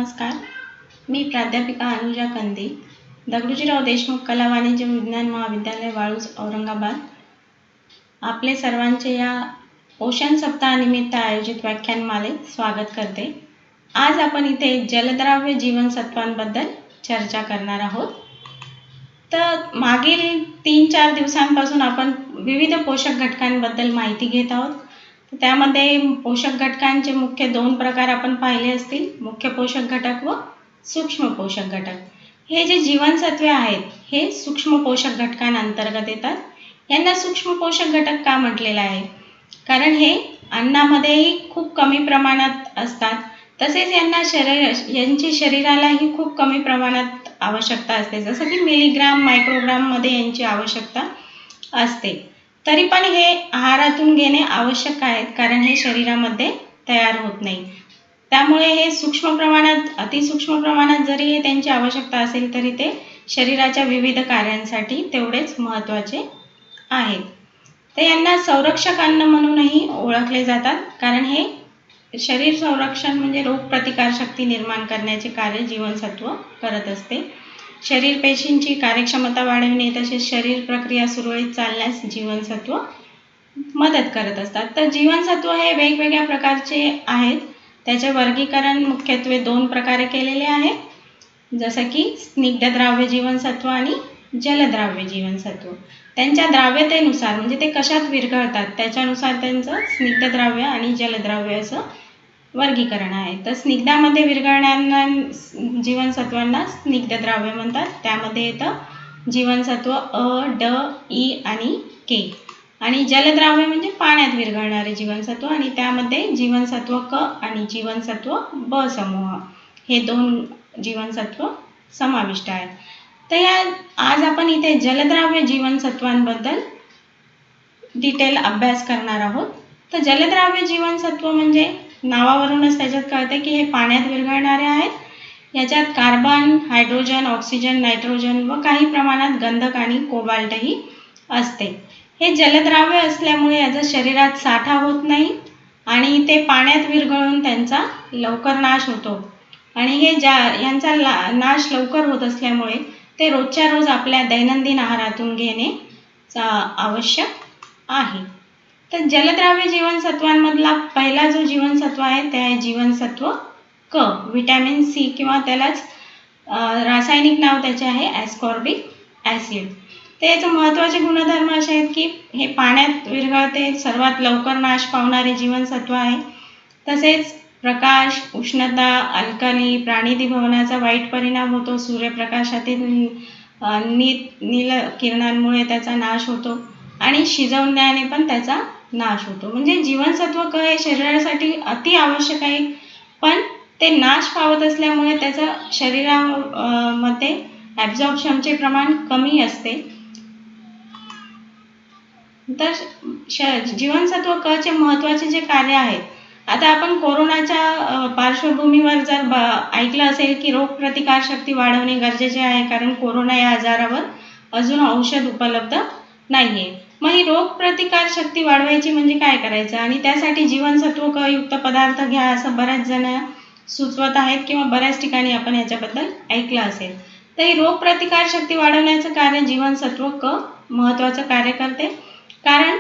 नमस्कार. मी प्राध्यापिका अनुजा कंदी, दगडूजीराव देशमुख कला वाणिज्य विज्ञान महाविद्यालय वाळूज औरंगाबाद. आपले सर्वांचे या पोषण सप्ताहानिमित्त आयोजित व्याख्यानमालेत स्वागत करते. आज आपण इथे जलद्राव्य जीवनसत्वांबद्दल चर्चा करणार आहोत. तर मागील 3-4 दिवसांपासून आपण विविध पोषक घटकांबद्दल माहिती घेत आहोत. त्यामध्ये पोषक घटकांचे मुख्य 2 प्रकार आपण पाहिले असतील, मुख्य पोषक घटक व सूक्ष्म पोषक घटक. हे जे जीवनसत्वे आहेत हे सूक्ष्म पोषक घटकांअंतर्गत येतात. यांना सूक्ष्म पोषक घटक का म्हटलेलं आहे? कारण हे अन्नामध्येही खूप कमी प्रमाणात असतात. तसेच यांची शरीरालाही खूप कमी प्रमाणात आवश्यकता असते, जसं की मिलीग्राम मायक्रोग्राममध्ये यांची आवश्यकता असते. तरी पण हे आहारातून घेणे आवश्यक आहे, कारण हे शरीरामध्ये तयार होत नाही. त्यामुळे हे सूक्ष्म प्रमाणात, अतिसूक्ष्म प्रमाणात जरी त्यांची आवश्यकता असेल तरी ते शरीराच्या विविध कार्यांसाठी तेवढेच महत्त्वाचे आहेत. तर यांना संरक्षक अन्न म्हणूनही ओळखले जातात, कारण हे शरीर संरक्षण म्हणजे रोगप्रतिकारशक्ती निर्माण करण्याचे कार्य जीवनसत्व करत असते. शरीर पेशींची कार्यक्षमता वाढविणे तसेच शरीर प्रक्रिया सुरळीत चालण्यास जीवनसत्व मदत करत असतात. तर जीवनसत्व हे वेगवेगळ्या प्रकारचे आहेत. त्याचे वर्गीकरण मुख्यत्वे 2 प्रकारे केलेले आहे, जसं की स्निग्धद्राव्य जीवनसत्व आणि जलद्राव्य जीवनसत्व. त्यांच्या द्राव्यतेनुसार म्हणजे ते कशात विरघळतात त्याच्यानुसार त्यांचं स्निग्धद्राव्य आणि जलद्राव्य असं वर्गीकरण आहे. तर स्निग्धामध्ये विरघळणाऱ्या जीवनसत्वांना स्निग्धद्राव्य म्हणतात. त्यामध्ये येतं जीवनसत्व अ, ड, ई आणि के. आणि जलद्राव्य म्हणजे पाण्यात विरघळणारे जीवनसत्व, आणि त्यामध्ये जीवनसत्व क आणि जीवनसत्व ब समूह हे 2 जीवनसत्व समाविष्ट आहेत. तर आज आपण इथे जलद्राव्य जीवनसत्वांबद्दल डिटेल अभ्यास करणार आहोत. तर जलद्राव्य जीवनसत्व म्हणजे नावावरूनच त्याच्यात कळते की हे पाण्यात विरघळणारे आहेत. याच्यात कार्बन, हायड्रोजन, ऑक्सिजन, नायट्रोजन व काही प्रमाणात गंधक आणि कोबाल्टही असते. हे जलद्राव्य असल्यामुळे याचा शरीरात साठा होत नाही आणि ते पाण्यात विरघळून त्यांचा लवकर नाश होतो. आणि यांचा नाश लवकर होत असल्यामुळे ते रोजच्या रोज आपल्या दैनंदिन आहारातून घेणे आवश्यक आहे. तर जलद्राव्य जीवनसत्वांमधला पहिला जो जीवनसत्व आहे ते आहे जीवनसत्व क, व्हिटॅमिन सी, किंवा त्यालाच रासायनिक नाव त्याचे आहे ॲस्कॉर्बिक ॲसिड. तर याचे महत्त्वाचे गुणधर्म असे आहेत की हे पाण्यात विरघळते, सर्वात लवकर नाश पावणारे जीवनसत्व आहे. तसेच प्रकाश, उष्णता, अल्कली, प्राणिदिभवनाचा वाईट परिणाम होतो. सूर्यप्रकाशातील नील किरणांमुळे त्याचा नाश होतो आणि शिजवण्याने पण त्याचा नाश होतो. म्हणजे जीवनसत्व क हे शरीरासाठी अति आवश्यक आहे, पण ते नाश पावत असल्यामुळे त्याचं शरीरामध्ये ॲब्झॉर्प्शनचे प्रमाण कमी असते. तर जीवनसत्व क चे महत्त्वाचे जे कार्य आहेत, आता आपण कोरोनाच्या पार्श्वभूमीवर जर ऐकलं असेल की रोगप्रतिकारशक्ती वाढवणे गरजेचे आहे, कारण कोरोना या आजारावर अजून औषध उपलब्ध नाही आहे. मग ही रोगप्रतिकारशक्ती वाढवायची म्हणजे काय करायचं, आणि त्यासाठी जीवनसत्व क युक्त पदार्थ घ्या असं बऱ्याच जण सुचवत आहेत किंवा बऱ्याच ठिकाणी आपण याच्याबद्दल ऐकलं असेल. तर ही रोगप्रतिकारशक्ती वाढवण्याचं कार्य जीवनसत्व क महत्त्वाचं कार्य करते. कारण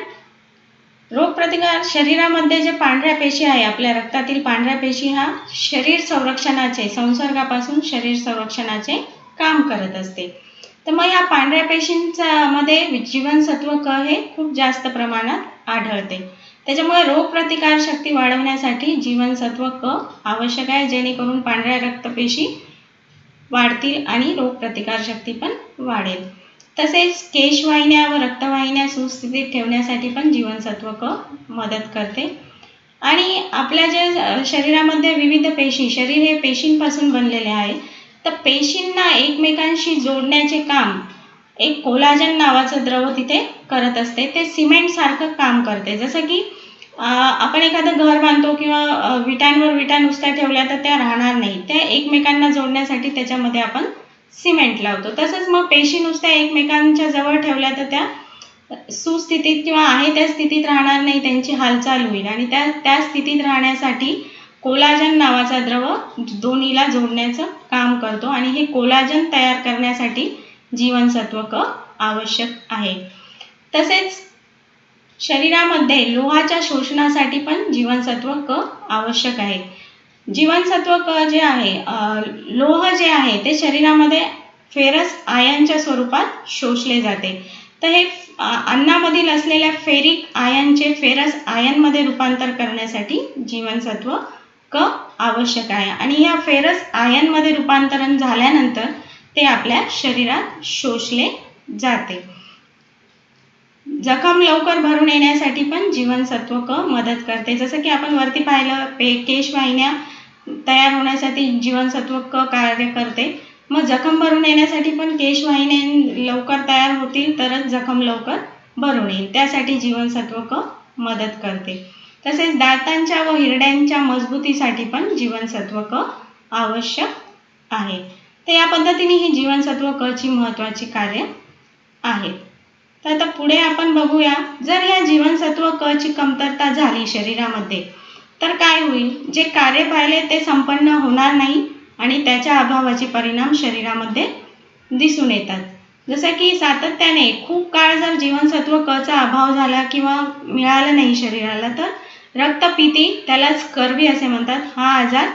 रोगप्रतिकार शरीरामध्ये जे पांढऱ्या पेशी आहे, आपल्या रक्तातील पांढऱ्या पेशी हा शरीर संरक्षणाचे, संसर्गापासून शरीर संरक्षणाचे काम करत असते. तर मग या पांढऱ्या पेशींमध्ये जीवनसत्व क हे खूप जास्त प्रमाणात आढळते. त्याच्यामुळे रोगप्रतिकारशक्ती वाढवण्यासाठी जीवनसत्व क आवश्यक आहे, जेणेकरून पांढऱ्या रक्तपेशी वाढतील आणि रोगप्रतिकारशक्ती पण वाढेल. तसेच केशवाहिन्या व रक्तवाहिन्या सुस्थितीत ठेवण्यासाठी पण जीवनसत्व क मदत करते. आणि आपल्या जे शरीरामध्ये विविध पेशी, शरीर हे पेशींपासून बनलेले आहे, तर पेशींना एकमेकांशी जोडण्याचे काम एक कोलाजन नावाचं द्रव तिथे करत असते. ते सिमेंटसारखं काम करते. जसं की आपण एखादं घर बांधतो किंवा विटांवर विटा नुसत्या ठेवल्या तर त्या राहणार नाही, त्या एकमेकांना जोडण्यासाठी त्याच्यामध्ये आपण सिमेंट लावतो. तसंच मग पेशी नुसत्या एकमेकांच्या जवळ ठेवल्या तर त्या सुस्थितीत किंवा आहे त्या स्थितीत राहणार नाही, त्यांची हालचाल होईल. आणि त्या स्थितीत राहण्यासाठी कोलाजन नावाचा द्रव दोन्हीला जोडण्याचं काम करतो आणि हे कोलाजन तयार करण्यासाठी जीवनसत्व क आवश्यक आहे. तसेच शरीरामध्ये लोहाच्या शोषणासाठी पण जीवनसत्व क आवश्यक आहे. जीवनसत्व क जे आहे, लोह जे आहे ते शरीरामध्ये फेरस आयनच्या स्वरूपात शोषले जाते. तर हे अन्नामधील असलेल्या फेरिक आयनचे फेरस आयनमध्ये रूपांतर करण्यासाठी जीवनसत्व क आवश्यक आहे आणि या फेरस आयनमध्ये रूपांतरण झाल्यानंतर ते आपल्या शरीरात शोषले जाते. जखम लवकर भरून येण्यासाठी पण जीवनसत्व क मदत करते. जसं की आपण वरती पाहिलं, केशवाहिन्या तयार होण्यासाठी जीवनसत्व क कार्य करते. मग जखम भरून येण्यासाठी पण केशवाहिन्या लवकर तयार होतील तरच जखम लवकर भरून येईल, त्यासाठी जीवनसत्व क मदत करते. तसेच दातांच्या व हिरड्यांच्या मजबूतीसाठी पण जीवनसत्व क आवश्यक आहे. तर या पद्धतीने ही जीवनसत्व क ची महत्त्वाची कार्य आहेत. तर आता पुढे आपण बघूया, जर या जीवनसत्व क ची कमतरता झाली शरीरामध्ये तर काय होईल. जे कार्य पाहिले ते संपन्न होणार नाही आणि त्याच्या अभावाचे परिणाम शरीरामध्ये दिसून येतात. जसं की सातत्याने खूप काळ जर जीवनसत्व क चा अभाव झाला किंवा मिळालं नाही शरीराला तर रक्तपिती, त्याला स्कर्वी असे म्हणतात, हा आजार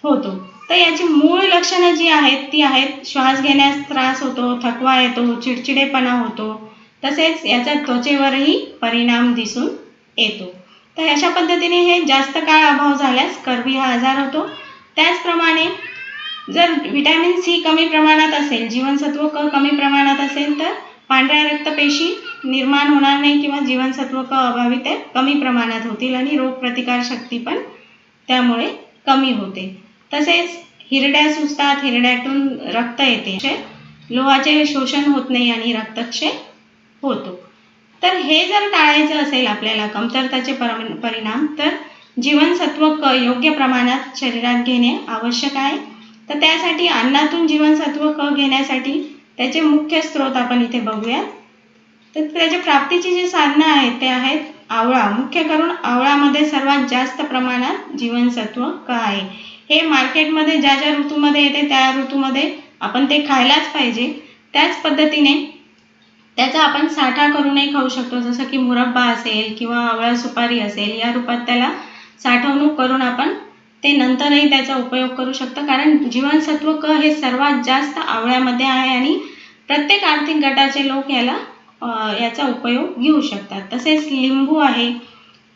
होतो. तर याची मूळ लक्षणं जी आहेत ती आहेत, श्वास घेण्यास त्रास होतो, थकवा येतो, चिडचिडेपणा होतो, तसेच याचा त्वचेवरही परिणाम दिसून येतो. तर अशा पद्धतीने हे जास्त काळ अभाव झाल्यास स्कर्वी हा आजार होतो. त्याचप्रमाणे जर व्हिटॅमिन सी कमी प्रमाणात असेल, जीवनसत्व क कमी प्रमाणात असेल तर पांढऱ्या रक्तपेशी निर्माण होणार नाही किंवा जीवनसत्व क अभावी ते कमी प्रमाणात होतील आणि रोगप्रतिकार शक्ती पण त्यामुळे कमी होते. तसेच हिरड्या सुजतात, हिरड्यातून रक्त येते, लोहाचे शोषण होत नाही आणि रक्तक्षय होतो. तर हे जर टाळायचं असेल आपल्याला कमतरतेचे परिणाम, तर जीवनसत्व क योग्य प्रमाणात शरीरात घेणे आवश्यक आहे. तर त्यासाठी अन्नातून जीवनसत्व क घेण्यासाठी त्याचे मुख्य स्रोत आपण इथे बघूया. तर त्याच्या प्राप्तीची जी साधनं आहेत ते आहेत आवळा. मुख्य करून आवळामध्ये सर्वात जास्त प्रमाणात जीवनसत्व क आहे. हे मार्केटमध्ये ज्या ज्या ऋतूमध्ये येते त्या ऋतूमध्ये आपण ते खायलाच पाहिजे. त्याच पद्धतीने त्याचा आपण साठा करूनही खाऊ शकतो. जसं की मुरब्बा असेल किंवा आवळा सुपारी असेल, या रूपात त्याला साठवणूक करून आपण ते नंतरही त्याचा उपयोग करू शकतो. कारण जीवनसत्व क हे सर्वात जास्त आवळ्यामध्ये आहे आणि प्रत्येक आर्थिक गटाचे लोक याचा उपयोग घेऊ शकतात. तसेच लिंबू आहे.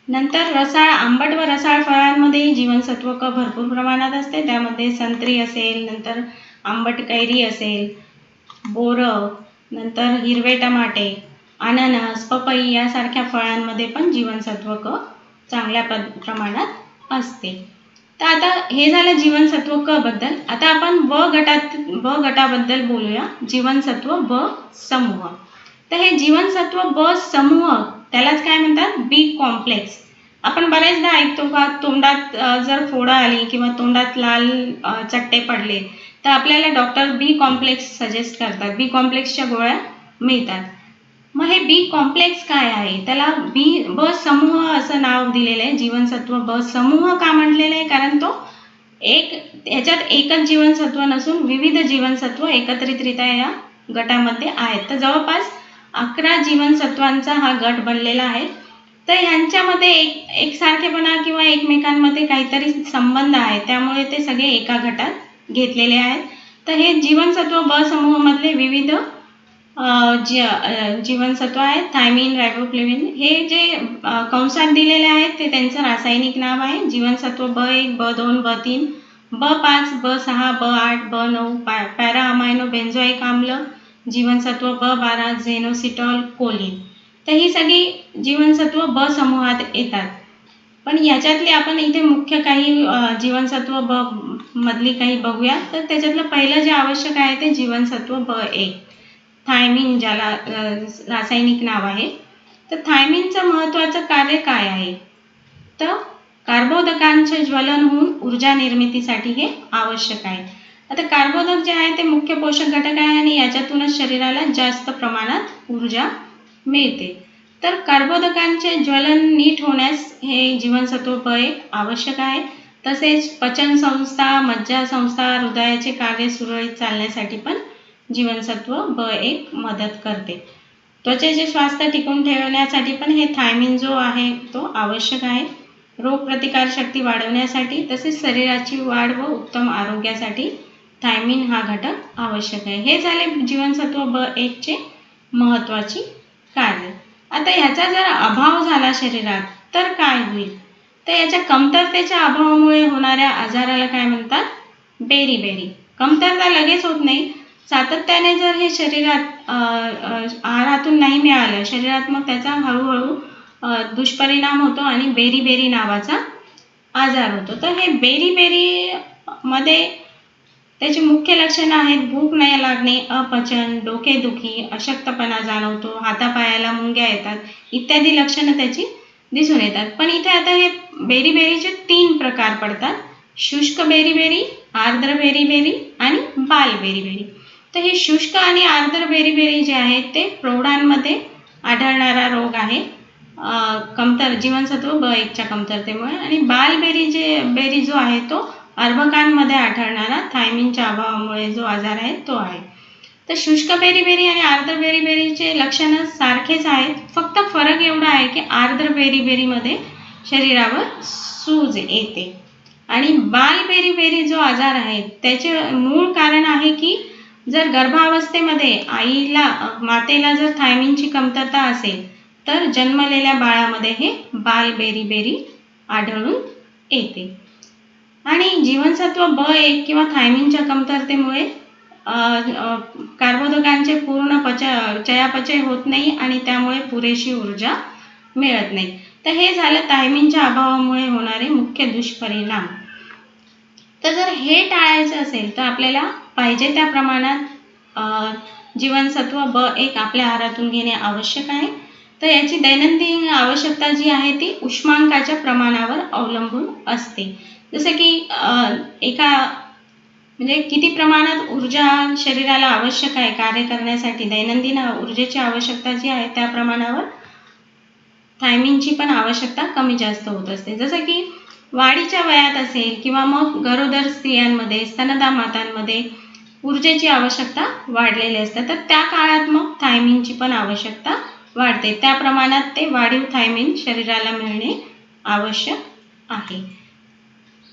नंतर रसाळ, आंबट व रसाळ फळांमध्येही जीवनसत्व क भरपूर प्रमाणात असते. त्यामध्ये संत्री असेल, नंतर आंबट कैरी असेल, बोरं, नंतर हिरवे टमाटे, अननस, पपई यासारख्या फळांमध्ये पण जीवनसत्व क चांगल्या प्रमाणात असते. तर आता हे झालं जीवनसत्व क बद्दल. आता आपण ब गटाबद्दल बोलूया, जीवनसत्व ब समूह. तर हे जीवनसत्व ब समूह त्यालाच काय म्हणतात, बी कॉम्प्लेक्स. आपण बरेचदा ऐकतो का, तोंडात जर फोडं आली किंवा तोंडात लाल चट्टे पडले तर आपल्याला डॉक्टर बी कॉम्प्लेक्स सजेस्ट करतात, बी कॉम्प्लेक्सच्या गोळ्या मिळतात. मग हे बी कॉम्प्लेक्स काय आहे, त्याला ब समूह असं नाव दिलेलं आहे. जीवनसत्व ब समूह का म्हटलेलं आहे, कारण तो याच्यात एकच जीवनसत्व नसून विविध जीवनसत्व एकत्रितरित्या या गटामध्ये आहेत. तर जवळपास 11 जीवनसत्वांचा हा गट बनलेला आहे. तर ह्यांच्यामध्ये एकसारखेपणा किंवा एकमेकांमध्ये काहीतरी संबंध आहे, त्यामुळे ते सगळे एका गटात घेतलेले आहेत. तर हे जीवनसत्व ब समूहामधले विविध जीवनसत्व आहेत. थायमिन, रायबोफ्लेविन हे जे कंसात दिलेले आहेत ते त्यांचं रासायनिक नाव आहे. जीवनसत्व ब1, ब2, ब3, ब5, ब6, ब8, ब9 पॅरा अमायनो बेन्झोइक आम्ल, जीवनसत्व ब12 झेनोसिटॉल, कोलिन. तर ही सगळी जीवनसत्व ब समूहात येतात. पण याच्यातले आपण इथे मुख्य काही जीवनसत्व ब मधली काही बघूया. तर त्याच्यातलं पहिलं जे आवश्यक आहे ते जीवनसत्व ब1, थायमिन, ज्याला रासायनिक नाव आहे. तर थायमिनचं महत्त्वाचं कार्य काय आहे, तर कार्बोदकांचे ज्वलन होऊन ऊर्जा निर्मितीसाठी हे आवश्यक आहे. आता कार्बोदक जे आहे ते मुख्य पोषक घटक आहे आणि याच्यातूनच शरीराला जास्त प्रमाणात ऊर्जा मिळते. तर कार्बोदकांचे ज्वलन नीट होण्यास हे जीवनसत्व ब1 आवश्यक आहे. तसेच पचन संस्था, मज्जा संस्था, हृदयाचे कार्य सुरळीत चालण्यासाठी पण जीवनसत्व B1 मदत करते. त्वचेचे स्वास्थ्य टिकवून ठेवण्यासाठी पण हे थायमिन जो आहे तो आवश्यक आहे. रोगप्रतिकारशक्ती वाढवण्यासाठी तसेच शरीराची वाढ व उत्तम आरोग्यासाठी थायमिन हा घटक आवश्यक आहे. हे झाले जीवनसत्व B1 चे महत्त्वाची कार्य. आता ह्याचा जर अभाव झाला शरीरात तर काय होईल? तर याच्या कमतरतेच्या अभावामुळे होणाऱ्या आजाराला काय म्हणतात? बेरी. कमतरता लगेच होत नाही. सातत्याने जर हे शरीरात आहारातून नाही मिळालं शरीरात, मग त्याचा हळूहळू दुष्परिणाम होतो आणि बेरी नावाचा आजार होतो. तर हे बेरी मध्ये त्याची मुख्य लक्षणं आहेत: भूक नाही लागणे, अपचन, डोकेदुखी, अशक्तपणा जाणवतो, हातापायाला मुंग्या येतात इत्यादी लक्षणं त्याची दिसून येतात. पण इथे आता हे बेरीचे 3 प्रकार पडतात: शुष्क बेरी, आर्द्र बेरी आणि बाल बेरी. तर हे शुष्क आणि आर्द्र बेरी जे आहेत ते प्रौढांमध्ये आढळणारा रोग आहे जीवनसत्व B1 च्या कमतरतेमुळे. आणि बाल बेरी जो आहे तो अर्भकांमध्ये आढळणारा थायमिनच्या अभावामुळे जो आजार आहे तो आहे. तर शुष्क बेरी आणि आर्द्र बेरीचे लक्षणं सारखेच आहेत, फक्त फरक एवढा आहे की आर्द्र बेरीमध्ये शरीरावर सूज येते आणि बाल बेरी जो आजार आहे त्याचे मूळ कारण आहे की जर गर्भावस्थेमध्ये मातेला जर थायमिनची कमतरता असेल तर जन्मलेल्या बाळामध्ये हे बाल बेरी आढळून येते. आणि जीवनसत्व B1 किंवा थायमिनच्या कमतरतेमुळे कर्बोदकांचे पूर्ण चयापचय होत नाही आणि त्यामुळे पुरेशी ऊर्जा मिळत नाही. तर हे झालं थायमिनच्या अभावामुळे होणारे मुख्य दुष्परिणाम. तर जर हे टाळायचं असेल तर आपल्याला पाहिजे त्या प्रमाणात जीवनसत्व B1 आपल्या आहारातून घेणे आवश्यक आहे. तर याची दैनंदिन आवश्यकता जी आहे ती उष्मांकाच्या प्रमाणावर अवलंबून असते. जसं की म्हणजे किती प्रमाणात ऊर्जा शरीराला आवश्यक आहे कार्य करण्यासाठी, दैनंदिन ऊर्जेची आवश्यकता जी आहे त्या प्रमाणावर थायमिनची पण आवश्यकता कमी जास्त होत असते. जसं की वाढीच्या वयात असेल किंवा मग गरोदर स्त्रियांमध्ये, स्तनदा मातांमध्ये ऊर्जेची आवश्यकता वाढलेली असते, तर त्या काळात मग थायमिनची पण आवश्यकता वाढते. त्या प्रमाणात ते वाढीव थायमिन शरीराला मिळणे आवश्यक आहे.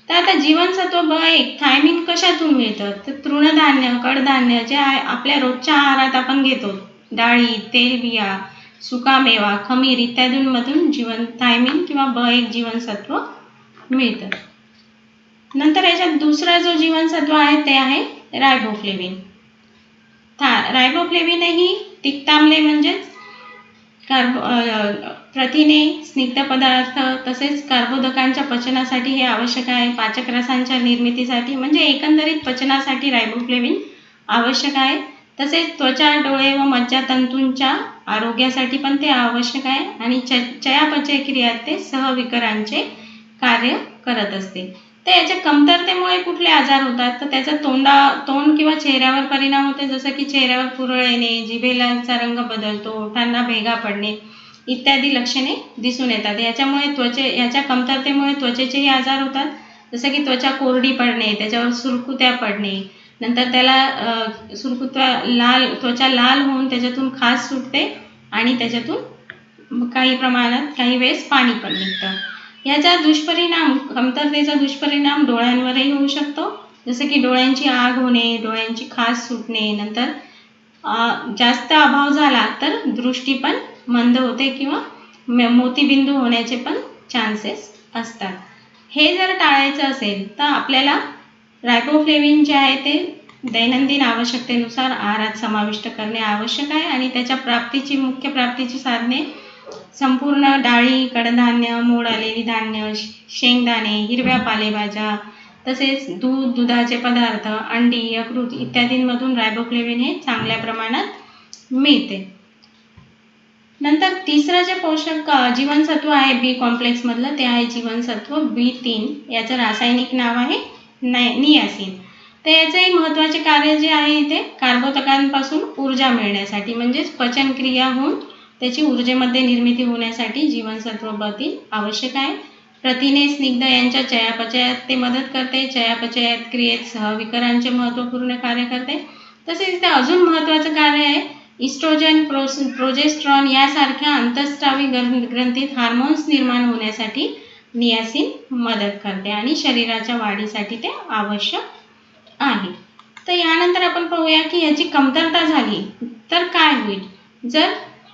तर आता जीवनसत्व B1 थायमिन कशातून मिळतं? तर तृणधान्य, कडधान्य जे आहे आपल्या रोजच्या आहारात आपण घेतो, डाळी, तेलबिया, सुकामेवा, खमीर इत्यादींमधून थायमिन किंवा B1 जीवनसत्व मिळतं. नंतर याच्यात दुसरा जो जीवनसत्व आहे ते आहे रायबोफ्लेविन. रायबोफ्लेविन ही तिक्ताम्ले म्हणजेच प्रथिने, स्निग्ध पदार्थ तसेच कर्बोदकांच्या पचनासाठी हे आवश्यक आहे. पाचक रसांच्या निर्मितीसाठी म्हणजे एकंदरीत पचनासाठी रायबोफ्लेविन आवश्यक आहे. तसेच त्वचा, डोळे व मज्जातंतूंच्या आरोग्यासाठी पण ते आवश्यक आहे आणि चयापचय क्रियात ते सहविकारांचे कार्य करत असते. तर याच्या कमतरतेमुळे कुठले आजार होतात? तर त्याचा तोंड किंवा चेहऱ्यावर परिणाम होते, जसं की चेहऱ्यावर पुरळ येणे, जिभेचा रंग बदलतो, ओठांना भेगा पडणे इत्यादी लक्षणे दिसून येतात. याच्या कमतरतेमुळे त्वचेचेही आजार होतात, जसं की त्वचा कोरडी पडणे, त्याच्यावर सुरकुत्या पडणे, नंतर त्याला त्वचा लाल होऊन त्याच्यातून खाज सुटते आणि त्याच्यातून काही वेळेस पाणी पण निघतं. याचा कमतरतेचा दुष्परिणाम डोळ्यांवरही होऊ शकतो, जसं की डोळ्यांची आग होणे, डोळ्यांची खाज सुटणे, नंतर जास्त अभाव झाला तर दृष्टी पण मंद होते किंवा मोतीबिंदू होण्याचे पण चान्सेस असतात. हे जर टाळायचं असेल तर आपल्याला रायबोफ्लेविन जे आहे ते दैनंदिन आवश्यकतेनुसार आहारात समाविष्ट करणे आवश्यक आहे आणि त्याच्या मुख्य प्राप्तीची साधने संपूर्ण डाळी, कडधान्य, मोड आलेली धान्य, शेंगदाणे, हिरव्या पालेभाज्या तसेच दुधाचे पदार्थ, अंडी, यकृत इत्यादींमधून रायबोफ्लेविन हे चांगल्या प्रमाणात मिळते. नंतर तिसरं जे पोषक जीवनसत्व आहे B कॉम्प्लेक्स मधलं ते आहे जीवनसत्व B3. याचं रासायनिक नाव आहे नियासिन. तर याचेही महत्त्वाचे कार्य जे आहे इथे कर्बोदकांपासून ऊर्जा मिळण्यासाठी म्हणजेच पचनक्रिया होऊन त्याची ऊर्जेमध्ये निर्मिती होण्यासाठी जीवनसत्व B3 आवश्यक आहे. प्रथिने, स्निग्ध यांच्या चयापचयात ते मदत करते. चयापचयात क्रियेत सहविकारांचे महत्त्वपूर्ण कार्य करते. तसेच इथे अजून महत्त्वाचं कार्य आहे, इस्ट्रोजन, प्रोजेस्ट्रॉन यासारख्या अंतःस्रावी ग्रंथीत हार्मोन्स निर्माण होण्यासाठी नियासिन मदत करते आणि शरीराच्या वाढीसाठी ते आवश्यक आहे. तर यानंतर आपण पाहूया की याची कमतरता झाली तर काय होईल. जर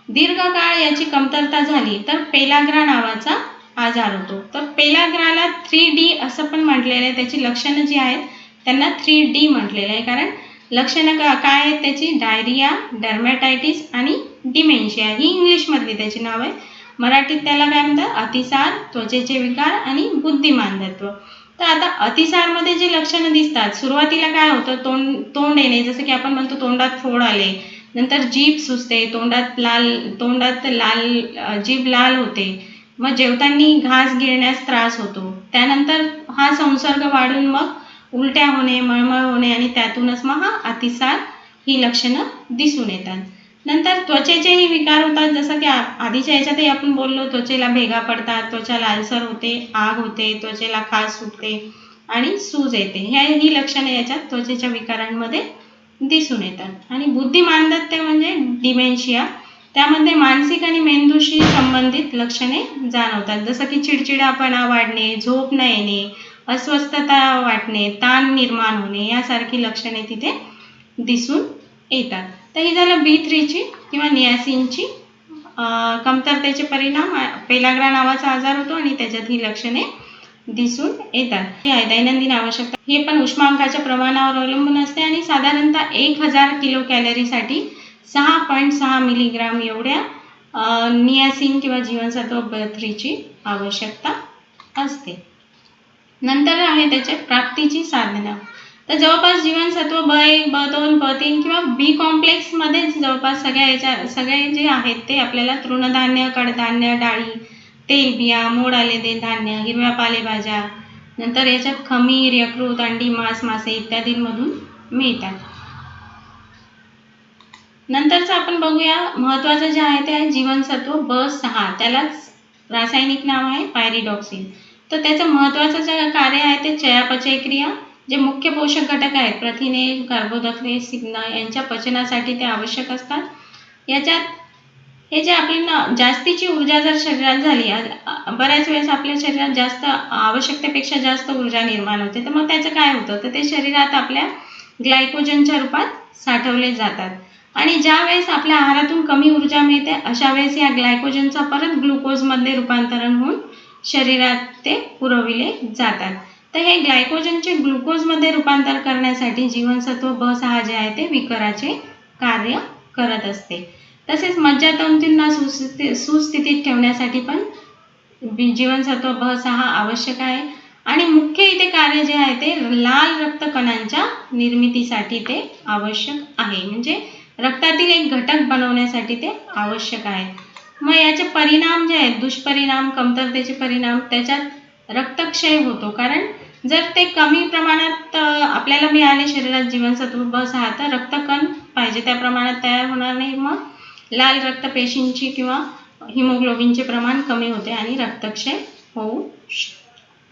दीर्घकाळ याची कमतरता झाली तर पेलाग्रा नावाचा आजार होतो. तर पेलाग्राला 3D असं पण म्हटलेलं आहे. त्याची लक्षणं जी आहेत त्यांना 3D म्हटलेलं आहे, कारण लक्षणं काय आहेत त्याची, डायरिया, डर्मॅटायटिस आणि डिमेन्शिया ही इंग्लिशमधली त्याची नाव आहे. मराठीत त्याला काय म्हणतात, अतिसार, त्वचेचे विकार आणि बुद्धिमांदत्व. तर आता अतिसारमध्ये जी लक्षणं दिसतात, सुरुवातीला काय होतं, तोंड येणे, जसं की आपण म्हणतो तोंडात फोड आले, नंतर जीभ सुचते, तोंडात लाल जीभ लाल होते, मग जेवताना घास गिळण्यास त्रास होतो. त्यानंतर हा संसर्ग वाढून मग उलट्या होणे, मळमळ होणे आणि त्यातूनच मग हा अतिसार ही लक्षणं दिसून येतात. नंतर त्वचेचेही विकार होतात, जसं की आधीच्या याच्यातही आपण बोललो, त्वचेला भेगा पडतात, त्वचा लालसर होते, आग होते, त्वचेला खाज सुटते आणि सूज येते. ही लक्षणे याच्यात त्वचेच्या विकारांमध्ये दिसून येतात. आणि बुद्धिमांदत्य म्हणजे डिमेन्शिया, त्यामध्ये मानसिक आणि मेंदूशी संबंधित लक्षणे जाणवतात, जसं की चिडचिडापणा वाढणे, झोप न येणे, अस्वस्थता वाटणे, ताण निर्माण होणे यासारखी लक्षणे तिथे दिसून येतात. तर ही झालं B3ची किंवा नियासिनची कमतरतेचे परिणाम. पेलाग्रा नावाचा आजार होतो आणि त्याच्यात ही लक्षणे दिसून येतात. ही आहे दैनंदिन आवश्यकता. हे पण उष्मांकाच्या प्रमाणावर अवलंबून असते आणि साधारणतः 1000 किलो कॅलरीसाठी 6.6 मिलीग्राम एवढ्या नियासिन किंवा जीवनसत्व B3ची आवश्यकता असते. नंतर आहे त्याचे प्राप्तीची साधनं. तर जवळपास जीवनसत्व B1, B2, B3 किंवा B कॉम्प्लेक्समध्येच जवळपास सगळे जे आहेत ते आपल्याला तृणधान्य, कडधान्य, डाळी, तेलबिया, मोड आलेले धान्य, हिरव्या पालेभाज्या, नंतर याच्यात खमीर, यकृत, अंडी, मांस, मासे इत्यादींमधून मिळतात. नंतरचं आपण बघूया महत्त्वाचं जे आहे ते आहे जीवनसत्व B6. त्यालाच रासायनिक नाव आहे पायरिडॉक्सिन. तर त्याचं महत्त्वाचं जे कार्य आहे ते चयापचय क्रिया, जे मुख्य पोषक घटक आहेत प्रथिने, कार्बोदके, स्निग्ध यांच्या पचनासाठी ते आवश्यक असतात. याच्यात हे जे आपल्याला जास्तीची ऊर्जा जर शरीरात झाली, बऱ्याच वेळेस आपल्या शरीरात जास्त आवश्यकतेपेक्षा जास्त ऊर्जा निर्माण होते, तर मग त्याचं काय होतं, तर ते शरीरात आपल्या ग्लायकोजनच्या रूपात साठवले जातात. आणि ज्या वेळेस आपल्या आहारातून कमी ऊर्जा मिळते अशा वेळेस या ग्लायकोजनचा परत ग्लुकोजमध्ये रूपांतरण होऊन शरीरात ते पुरविले जातात. तर हे ग्लायकोजनचे ग्लुकोजमध्ये रूपांतर करण्यासाठी जीवनसत्व B6 जे आहे ते विकराचे कार्य करत असते. तसेच मज्जातंतूंना सुस्थितीत ठेवण्यासाठी पण जीवनसत्व B6 आवश्यक आहे. आणि मुख्य इथे कार्य जे आहे ते लाल रक्तकणांच्या निर्मितीसाठी ते आवश्यक आहे, म्हणजे रक्तातील एक घटक बनवण्यासाठी ते आवश्यक आहे. मग याचे परिणाम जे आहेत, दुष्परिणाम, कमतरतेचे परिणाम, त्याच्यात रक्तक्षय होतो, कारण जर ते कमी प्रमाणात आपल्याला मिळाले शरीरात जीवनसत्व B6 तर रक्तकण पाहिजे त्या प्रमाणात तयार होणार नाही, मग लाल रक्तपेशींची किंवा हिमोग्लोबिनचे प्रमाण कमी होते आणि रक्तक्षय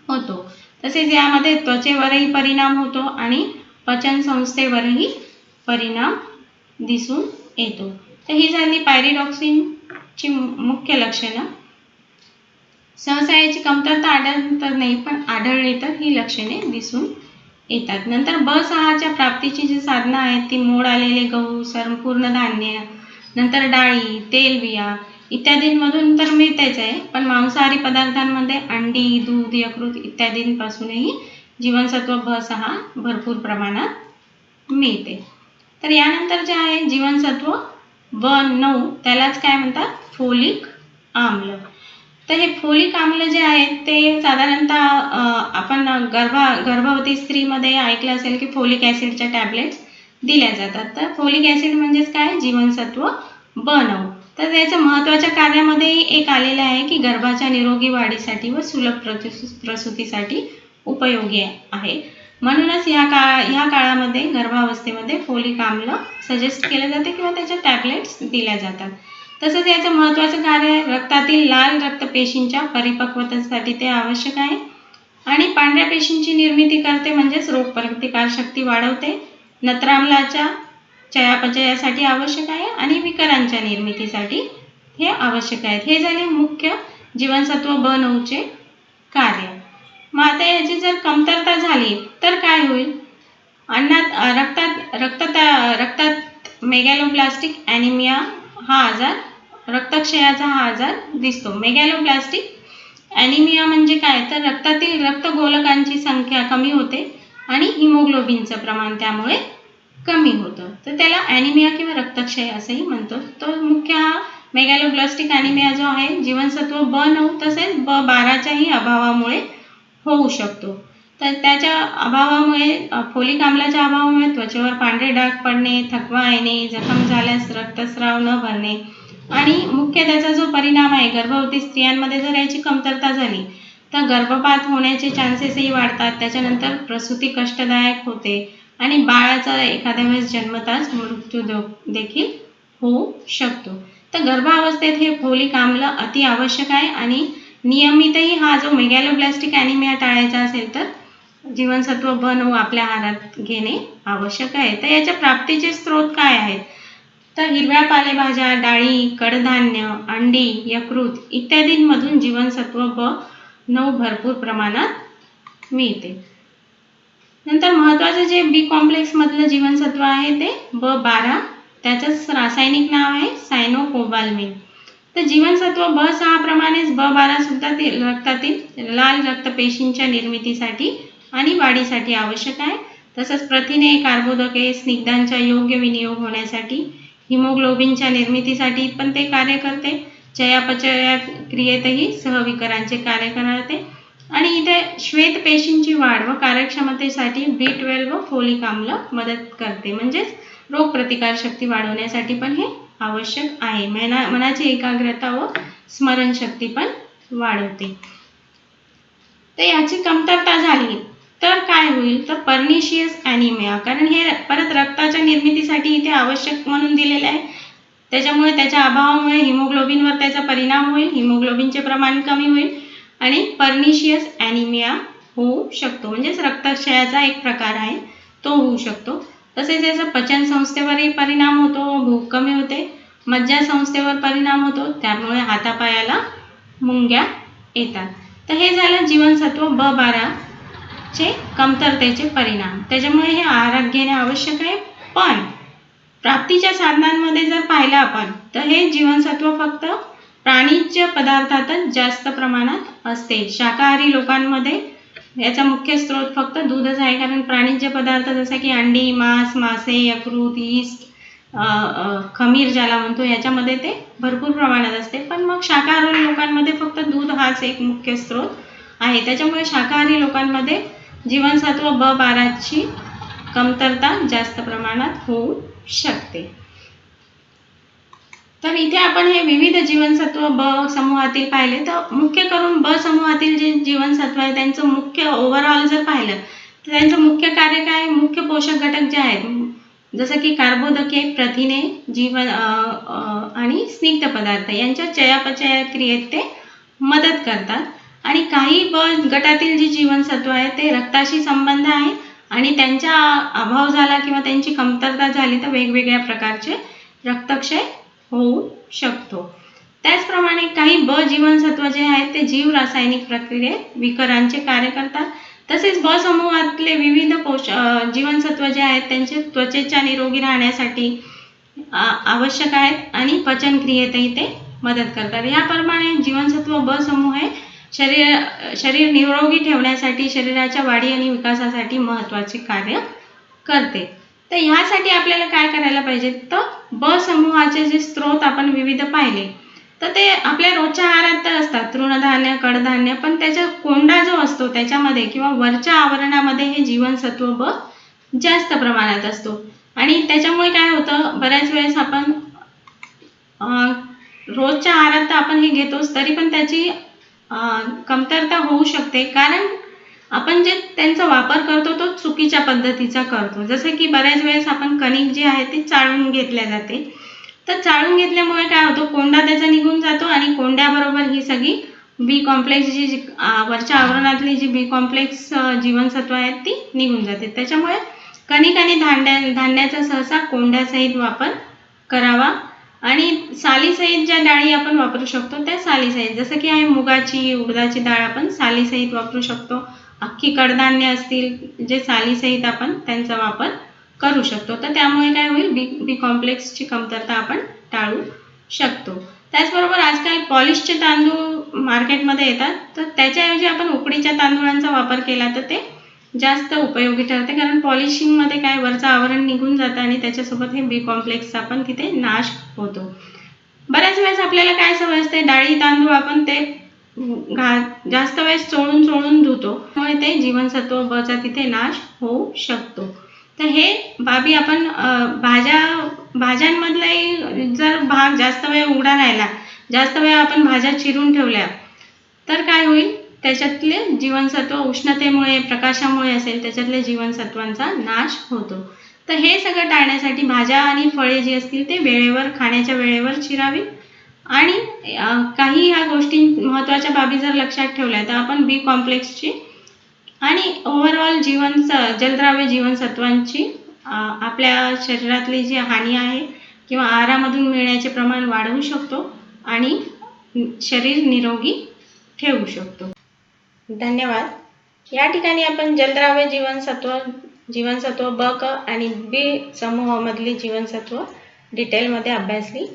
होतो. तसेच यामध्ये त्वचेवरही परिणाम होतो आणि पचन संस्थेवरही परिणाम दिसून येतो. तर ही झाली पायरिडॉक्सिनची मुख्य लक्षणं. सहसा याची कमतरता आढळत नाही, पण आढळली तर ही लक्षणे दिसून येतात. नंतर B6च्या प्राप्तीची जी साधनं आहेत ती मोड आलेले गहू, संपूर्ण धान्य, नंतर डाळी, तेलबिया इत्यादींमधून तर मिळतेच आहे, पण मांसाहारी पदार्थांमध्ये अंडी, दूध, यकृत इत्यादींपासूनही जीवनसत्व B6 भरपूर प्रमाणात मिळते. तर यानंतर जे आहे जीवनसत्व B9, त्यालाच काय म्हणतात, फोलिक आम्ल. तर हे फोलिक आम्ल जे आहेत ते साधारणतः आपण गर्भवती स्त्रीमध्ये ऐकलं असेल की फोलिक ॲसिडच्या टॅबलेट्स दिल्या जातात. तर फोलिक ॲसिड म्हणजेच काय, जीवनसत्व B9. तर त्याचं महत्त्वाच्या कार्यामध्येही एक आलेलं आहे की गर्भाच्या निरोगी वाढीसाठी व सुलभ प्रसूतीसाठी उपयोगी आहे. म्हणूनच ह्या काळामध्ये गर्भावस्थेमध्ये फोलिक आम्ल सजेस्ट केले जाते किंवा त्याच्या टॅबलेट्स दिल्या जातात. तसंच याचं महत्त्वाचं कार्य आहे, रक्तातील लाल रक्तपेशींच्या परिपक्वतेसाठी ते आवश्यक आहे आणि पांढऱ्या पेशींची निर्मिती करते, म्हणजेच रोगप्रतिकारशक्ती वाढवते. नत्राम्लाच्या चयापचयासाठी आवश्यक आहे आणि विकरांच्या निर्मितीसाठी हे आवश्यक आहेत. हे झाले मुख्य जीवनसत्व B9 चे कार्य. मग आता याची जर कमतरता झाली तर काय होईल? रक्तात मेगॅलोब्लास्टिक ॲनिमिया हा आजार, रक्तक्षयाचा हा आजार दिसतो. मेगॅलोब्लास्टिक ॲनिमिया म्हणजे काय, तर रक्तातील रक्तगोलकांची संख्या कमी होते आणि हिमोग्लोबिनचं प्रमाण त्यामुळे कमी होतं, तर त्याला ॲनिमिया किंवा रक्तक्षय असंही म्हणतो. तो मुख्य हा मेगॅलोब्लास्टिक ॲनिमिया जो आहे जीवनसत्व B9 तसेच B12च्याही अभावामुळे होऊ शकतो. तर त्याच्या अभावामुळे, फोलिक आम्लाच्या अभावामुळे त्वचेवर पांढरे डाग पडणे, थकवा येणे, जखम झाल्यास रक्तस्राव न भरणे आणि मुख्य त्याचा जो परिणाम आहे, गर्भवती स्त्रियांमध्ये जर याची कमतरता झाली तर गर्भपात होण्याचे चान्सेसही वाढतात. त्याच्यानंतर प्रसूती कष्टदायक होते आणि बाळाचा एखाद्या वेळेस जन्मताच मृत्यू देखील होऊ शकतो. तर गर्भावस्थेत हे फोलिक आम्ल अति आवश्यक आहे आणि नियमितही हा जो मेगॅलोब्लास्टिक ॲनिमिया टाळायचा असेल तर जीवनसत्व B9 आपल्या आहारात घेणे आवश्यक आहे. तर याच्या प्राप्तीचे स्रोत काय आहेत, तर हिरव्या पालेभाज्या, डाळी, कडधान्य, अंडी, यकृत इत्यादींमधून जीवनसत्व B9 भरपूर प्रमाणात मिळते. नंतर महत्त्वाचं जे B कॉम्प्लेक्स मधलं जीवनसत्व आहे ते B12, त्याचंच रासायनिक नाव आहे सायनोकोबाल्मिन. तर जीवनसत्व B6 प्रमाणेच B12 सुद्धा रक्तातील लाल रक्तपेशींच्या निर्मितीसाठी आणि वाढीसाठी आवश्यक आहे. तसंच प्रथिने, कार्बोदके, स्निग्धांचा योग्य विनियोग होण्यासाठी, हिमोग्लोबिनच्या निर्मितीसाठी पण ते कार्य करते. चयापचय क्रियेतही सहविकरांचे कार्य करते आणि इथे श्वेत पेशींची वाढ व कार्यक्षमतेसाठी B12 व फोलिक आम्ल मदत करते, म्हणजेच रोगप्रतिकारशक्ती वाढवण्यासाठी पण हे आवश्यक आहे. मनाची एकाग्रता व स्मरणशक्ती पण वाढवते. तर याची कमतरता झाली तर काय होईल, तर पर्निशियस ॲनिमिया, कारण हे परत रक्ताच्या निर्मितीसाठी इथे आवश्यक म्हणून दिलेले आहे. त्याच्यामुळे त्याच्या अभावामुळे हिमोग्लोबिनवर त्याचा परिणाम होईल, हिमोग्लोबिनचे प्रमाण कमी होईल आणि पर्निशियस ॲनिमिया होऊ शकतो, म्हणजेच रक्तक्षयाचा एक प्रकार आहे तो होऊ शकतो. तसेच याचा पचन संस्थेवरही परिणाम होतो, भूक कमी होते, मज्जासंस्थेवर परिणाम होतो, त्यामुळे हातापायाला मुंग्या येतात. तर हे झालं जीवनसत्व B12 चे कमतरतेचे परिणाम. त्याच्यामुळे हे आहारात घेणे आवश्यक आहे. पण प्राप्तीच्या साधनांमध्ये जर पाहिलं आपण तर हे जीवनसत्व फक्त प्राणीज पदार्थातच जास्त प्रमाणात असते. शाकाहारी लोकांमध्ये याचा मुख्य स्रोत फक्त दूधच आहे, कारण प्राणीज पदार्थ जसे की अंडी, मांस, मासे, यकृत, यीस्ट, खमीर ज्याला म्हणतो, याच्यामध्ये ते भरपूर प्रमाणात असते. पण मग शाकाहारी लोकांमध्ये फक्त दूध हाच एक मुख्य स्रोत आहे. त्याच्यामुळे शाकाहारी लोकांमध्ये जीवनसत्व B12 ची कमतरता जास्त प्रमाणात होऊ शकते. तर इथे आपण हे विविध जीवनसत्व B समूहातील पाहिले. तर मुख्य करून B समूहातील जे जीवनसत्व आहे त्यांचं मुख्य ओव्हरऑल जर पाहिलं तर त्यांचं मुख्य कार्य काय, मुख्य पोषक घटक जे आहेत जसं की कार्बोदके, प्रथिने, जीवन आणि स्निग्ध पदार्थ यांच्या चयापचय क्रियेत ते मदत करतात. आणि काही B गटातील जी जीवनसत्व आहे ते रक्ताशी संबंध आहे आणि त्यांचा अभाव झाला किंवा त्यांची कमतरता झाली तर वेगवेगळ्या प्रकारचे रक्तक्षय होऊ शकतो. त्याचप्रमाणे काही B जीवनसत्व जे आहेत ते जीव रासायनिक प्रक्रियेत विकरांचे कार्य करतात. तसेच B समूहातले विविध जीवनसत्व जे आहेत त्यांचे त्वचेच्या निरोगी राहण्यासाठी आवश्यक आहेत आणि पचन क्रियेतही ते मदत करतात. याप्रमाणे जीवनसत्व B समूह हे शरीर निरोगी ठेवण्यासाठी, शरीराच्या वाढी आणि विकासासाठी महत्त्वाचे कार्य करते. तर ह्यासाठी आपल्याला काय करायला पाहिजे, तर B समूहाचे जे स्रोत आपण विविध पाहिले तर ते आपल्या रोजच्या आहारात तर असतात, तृणधान्य, कडधान्य, पण त्याचा कोंडा जो असतो त्याच्यामध्ये किंवा वरच्या आवरणामध्ये हे जीवनसत्व B जास्त प्रमाणात असतो. आणि त्याच्यामुळे काय होतं, बऱ्याच वेळेस आपण रोजच्या आहारात तर आपण हे घेतोच, तरी पण त्याची कमतरता होऊ शकते, कारण आपण जे त्यांचा वापर करतो तो चुकीच्या पद्धतीचा करतो. जसे की बऱ्याच वेळेस आपण कणिक जी आहे ती चाळून घेतल्या जाते तर चाळून घेतल्यामुळे काय होतं, कोंडा त्याचा निघून जातो आणि कोंड्याबरोबर ही सगळी बी कॉम्प्लेक्स जी वरच्या आवरणातली जी बी कॉम्प्लेक्स जीवनसत्व आहेत ती निघून जाते. त्याच्यामुळे कणिक आणि धान्याचा सहसा कोंड्यासहित वापर करावा आणि सालीसहित ज्या डाळी आपण वापरू शकतो त्या सालीसहित, जसं की आहे मुगाची, उडदाची डाळ आपण सालीसहित वापरू शकतो. अख्खी कडधान्य असतील जे सालीसहित आपण त्यांचा वापर करू शकतो. तर त्यामुळे काय होईल, बी कॉम्प्लेक्सची कमतरता आपण टाळू शकतो. त्याचबरोबर आजकाल पॉलिशचे तांदूळ मार्केटमध्ये येतात, तर त्याच्याऐवजी आपण उकडीच्या तांदूळांचा वापर केला तर ते जास्त उपयोगी ठरते, कारण पॉलिशिंगमध्ये काय वरचं आवरण निघून जातं आणि त्याच्यासोबत हे बी कॉम्प्लेक्सचा पण तिथे नाश होतो. बऱ्याच वेळेस आपल्याला काय सवय असते, डाळी तांदूळ आपण ते जास्त वेळेस चोळून धुतो, त्यामुळे ते जीवनसत्व बचा तिथे नाश होऊ शकतो. तर हे बाबी आपण भाज्यांमधलाही जर भाग जास्त वेळ उघडा राहिला, जास्त वेळ आपण भाज्या चिरून ठेवल्या तर काय होईल, त्याच्यातले जीवनसत्व उष्णतेमुळे, प्रकाशामुळे असेल त्याच्यातल्या जीवनसत्वांचा नाश होतो. तर हे सगळं टाळण्यासाठी भाज्या आणि फळे जी असतील ते वेळेवर, खाण्याच्या वेळेवर चिरावी आणि काही ह्या गोष्टी महत्त्वाच्या बाबी जर लक्षात ठेवल्या तर आपण बी कॉम्प्लेक्सची आणि ओव्हरऑल जलद्राव्य जीवनसत्वांची आपल्या शरीरातली जी हानी आहे किंवा आहारामधून मिळण्याचे प्रमाण वाढवू शकतो आणि शरीर निरोगी ठेवू शकतो. धन्यवाद. या ठिकाणी आपण जलद्राव्य जीवनसत्व ब क आणि बी समूहामधली जीवनसत्व डिटेलमध्ये अभ्यासली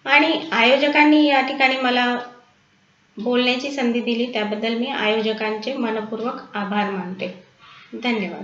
आणि आयोजकांनी या ठिकाणी मला बोलण्याची संधी दिली त्याबद्दल मी आयोजकांचे मनपूर्वक आभार मानते. धन्यवाद.